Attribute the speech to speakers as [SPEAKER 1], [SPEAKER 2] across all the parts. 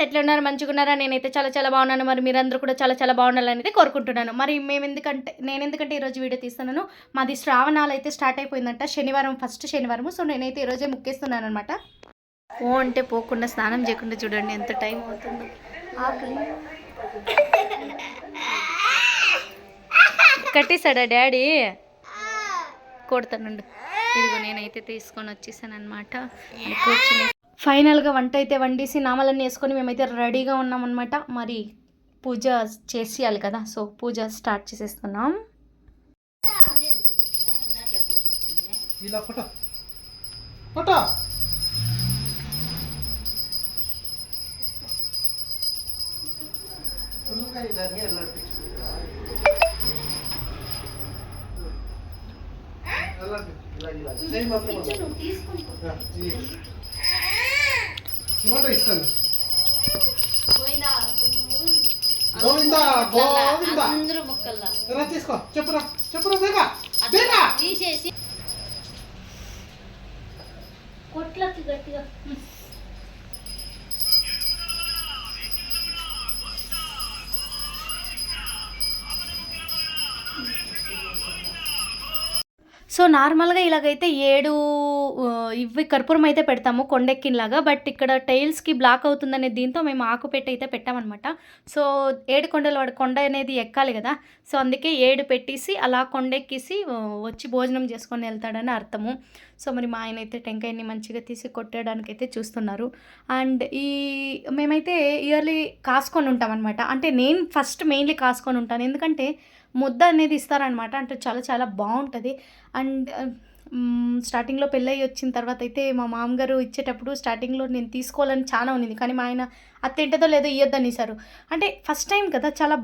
[SPEAKER 1] ఎట్లా ఉన్నారు? మంచిగా ఉన్నారా? నేనైతే చాలా చాలా బాగున్నాను. మరి మీరందరూ కూడా చాలా చాలా బాగుండాలని అయితే కోరుకుంటున్నాను. మరి నేనెందుకంటే ఈరోజు వీడియో తీస్తున్నాను. మాది శ్రావణాలు అయితే స్టార్ట్ అయిపోయిందంట. శనివారం ఫస్ట్ శనివారం. సో నేనైతే ఈరోజే ముక్కేస్తున్నాను అనమాట. ఓ అంటే పోకుండా స్నానం చేయకుండా చూడండి ఎంత టైం అవుతుందో. ఆకలి కట్టేశాడా డాడీ? కొడతానుండు. ఇదిగో నేనైతే తీసుకొని వచ్చేసాను అనమాట. కూర్చుని ఫైనల్గా వంట అయితే వండేసి నామలన్నీ వేసుకొని మేమైతే రెడీగా ఉన్నామన్నమాట. మరి పూజ చేసేయాలి కదా, సో పూజ స్టార్ట్ చేసేస్తున్నాం.
[SPEAKER 2] ఇస్తాను గోవిందా గోవిందా అందరూ ముక్కల్లా రా తీసుకో. చెప్పురా చెప్పురా బేగా బేగా తీసేసి కొట్లకి గట్టిగా. సో నార్మల్గా ఇలాగైతే 7 ఇవి కర్పూరం అయితే పెడతాము కొండెక్కినలాగా. బట్ ఇక్కడ టైల్స్కి బ్లాక్ అవుతుందనే దీంతో మేము ఆకు పెట్టి అయితే పెట్టామన్నమాట. సో 7 కొండలు వాడు కొండ అనేది ఎక్కాలి కదా, సో అందుకే 7 పెట్టేసి అలా కొండెక్కేసి వచ్చి భోజనం చేసుకొని వెళ్తాడని అర్థము. సో మరి మా ఆయన అయితే టెంకాయని మంచిగా తీసి కొట్టడానికైతే చూస్తున్నారు. అండ్ మేమైతే ఇయర్లీ కాసుకొని ఉంటామన్నమాట. అంటే నేను ఫస్ట్ మెయిన్లీ కాసుకొని ఉంటాను, ఎందుకంటే ముద్ద అనేది ఇస్తారనమాట. అంటే చాలా చాలా బాగుంటుంది. అండ్ స్టార్టింగ్లో పెళ్ళయి వచ్చిన తర్వాత అయితే మా మామగారు ఇచ్చేటప్పుడు స్టార్టింగ్లో నేను తీసుకోవాలని చాలా ఉన్నింది, కానీ మా ఆయన అది తింటదో లేదో ఇయ్యొద్దనిసారు. అంటే ఫస్ట్ టైం కదా, చాలా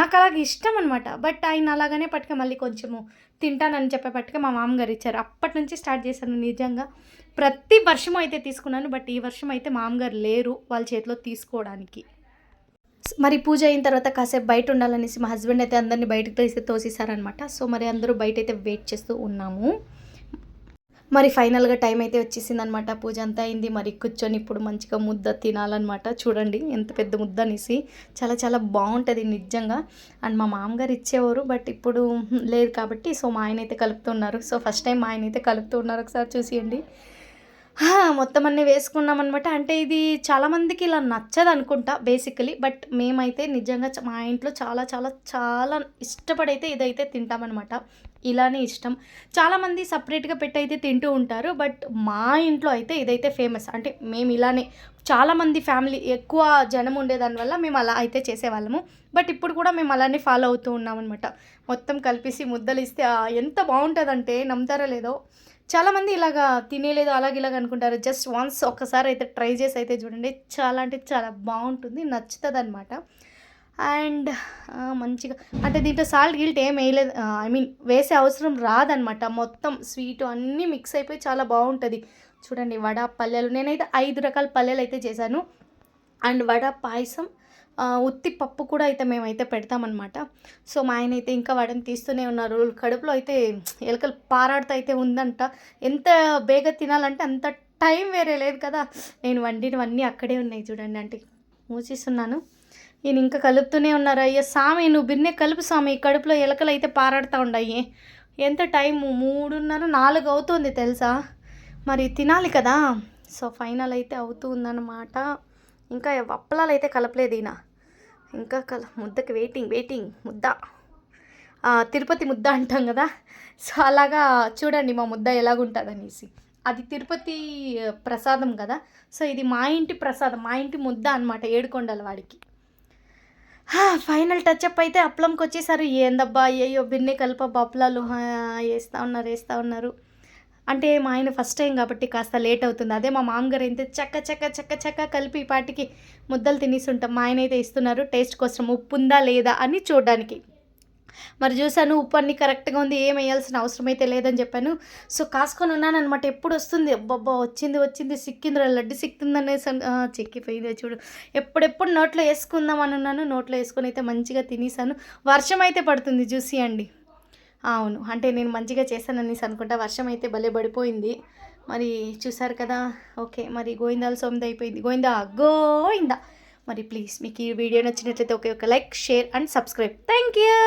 [SPEAKER 2] నాకు అలాగే ఇష్టం అనమాట. బట్ ఆయన అలాగనే పట్టుక మళ్ళీ కొంచెము తింటానని చెప్పేపట్టుగా మా మామగారు ఇచ్చారు. అప్పటి నుంచి స్టార్ట్ చేశాను నిజంగా. ప్రతి వర్షం అయితే తీసుకున్నాను, బట్ ఈ వర్షం అయితే మామగారు లేరు వాళ్ళ చేతిలో తీసుకోవడానికి. మరి పూజ అయిన తర్వాత కాసేపు బయట ఉండాలనేసి మా హస్బెండ్ అయితే అందరినీ బయటకు తోసేసారనమాట. సో మరి అందరూ బయట అయితే వెయిట్ చేస్తూ ఉన్నాము. మరి ఫైనల్గా టైం అయితే వచ్చేసింది అనమాట. పూజ అంతా అయింది. మరి కూర్చొని ఇప్పుడు మంచిగా ముద్ద తినాలన్నమాట. చూడండి ఎంత పెద్ద ముద్ద అనేసి, చాలా చాలా బాగుంటుంది నిజంగా. అండ్ మా మామగారు ఇచ్చేవారు, బట్ ఇప్పుడు లేదు కాబట్టి సో మా ఆయన అయితే కలుపుతున్నారు. సో ఫస్ట్ టైం మా ఆయన అయితే కలుపుతున్నారు, ఒకసారి చూసేయండి. మొత్తం అన్నీ వేసుకున్నామన్నమాట. అంటే ఇది చాలామందికి ఇలా నచ్చదు అనుకుంటా బేసికలీ, బట్ మేమైతే నిజంగా మా ఇంట్లో చాలా చాలా చాలా ఇష్టపడైతే ఇదైతే తింటామన్నమాట. ఇలానే ఇష్టం. చాలామంది సపరేట్గా పెట్టయితే తింటూ ఉంటారు, బట్ మా ఇంట్లో అయితే ఇదైతే ఫేమస్. అంటే మేము ఇలానే చాలామంది ఫ్యామిలీ ఎక్కువ జనం ఉండేదానివల్ల మేము అలా అయితే చేసేవాళ్ళము. బట్ ఇప్పుడు కూడా మేము అలానే ఫాలో అవుతూ ఉన్నామన్నమాట. మొత్తం కలిపేసి ముద్దలు ఇస్తే ఎంత బాగుంటుందంటే నమ్ముతారో లేదో, చాలామంది ఇలాగా తినేలేదు ఇలాగ అనుకుంటారు. జస్ట్ వన్స్ ఒక్కసారి అయితే ట్రై చేసి అయితే చూడండి, చాలా అంటే చాలా బాగుంటుంది, నచ్చుతుంది అనమాట. అండ్ మంచిగా అంటే దీంట్లో సాల్ట్ గిల్ట్ ఏం వేయలేదు, ఐ మీన్ వేసే అవసరం రాదనమాట. మొత్తం స్వీటు అన్నీ మిక్స్ అయిపోయి చాలా బాగుంటుంది. చూడండి వడ పల్లెలు, నేనైతే 5 రకాల పల్లెలు అయితే చేశాను. అండ్ వడ పాయసం, ఉత్తి పప్పు కూడా అయితే మేమైతే పెడతామన్నమాట. సో మా ఆయన అయితే ఇంకా వడని తీస్తూనే ఉన్నారు. కడుపులో అయితే ఎలకలు పారాడుతూ అయితే ఉందంట. ఎంత బేగా తినాలంటే అంత టైం వేరే లేదు కదా. నేను వండినవన్నీ అక్కడే ఉన్నాయి చూడండి. అంటే మూసిస్తున్నాను, నేను ఇంకా కలుపుతూనే ఉన్నారు. అయ్యో సామి నువ్వు బిన్నే కలుపు సామి, కడుపులో ఎలకలు అయితే పారాడుతూ ఉన్నాయి. ఎంత టైము 3:30 4 అవుతుంది తెలుసా. మరి తినాలి కదా. సో ఫైనల్ అయితే అవుతూ ఉందన్నమాట. ఇంకా అప్పలాలు అయితే కలపలేదు ఈయన, ఇంకా ముద్దకి వెయిటింగ్ ముద్ద, తిరుపతి ముద్ద అంటాం కదా. సో అలాగా చూడండి మా ముద్ద ఎలాగుంటుంది అనేసి. అది తిరుపతి ప్రసాదం కదా, సో ఇది మా ఇంటి ప్రసాదం, మా ఇంటి ముద్ద అనమాట, 7 కొండల వాడికి. ఫైనల్ టచ్అప్ అయితే అప్పలంకి వచ్చేసారు. ఏందబ్బా అయ్యో బిన్నే కలపబ్బా అప్పలాలు వేస్తూ ఉన్నారు. అంటే మా ఆయన ఫస్ట్ టైం కాబట్టి కాస్త లేట్ అవుతుంది. అదే మా మామగారు అయితే చక్క కలిపి పాటికి ముద్దలు తినేస్తుంటాం. మా ఆయన అయితే ఇస్తున్నారు టేస్ట్ కోసం, ఉప్పు ఉందా లేదా అని చూడడానికి. మరి చూసాను ఉప్పు అన్నీ కరెక్ట్గా ఉంది, ఏం వేయాల్సిన అవసరం అయితే లేదని చెప్పాను. సో కాసుకొని ఉన్నాను అనమాట. ఎప్పుడు వస్తుంది అబ్బబ్బా వచ్చింది సిక్కిందిరా లడ్డు సిక్కిందనేసి చిక్కిపోయింది చూడు. ఎప్పుడెప్పుడు నోట్లో వేసుకుందాం అని ఉన్నాను. నోట్లో వేసుకొని అయితే మంచిగా తినేసాను. వర్షం అయితే పడుతుంది చూసి అండి. అవును, అంటే నేను మంచిగా చేశాననేసి అనుకుంటా. వర్షం అయితే భలే పడిపోయింది. మరి చూసారు కదా. ఓకే మరి గోవిందాల సొమ్మిది అయిపోయింది. గోవిందా
[SPEAKER 1] మరి ప్లీజ్ మీకు ఈ వీడియో నచ్చినట్లయితే ఒక like, share and subscribe. Thank you.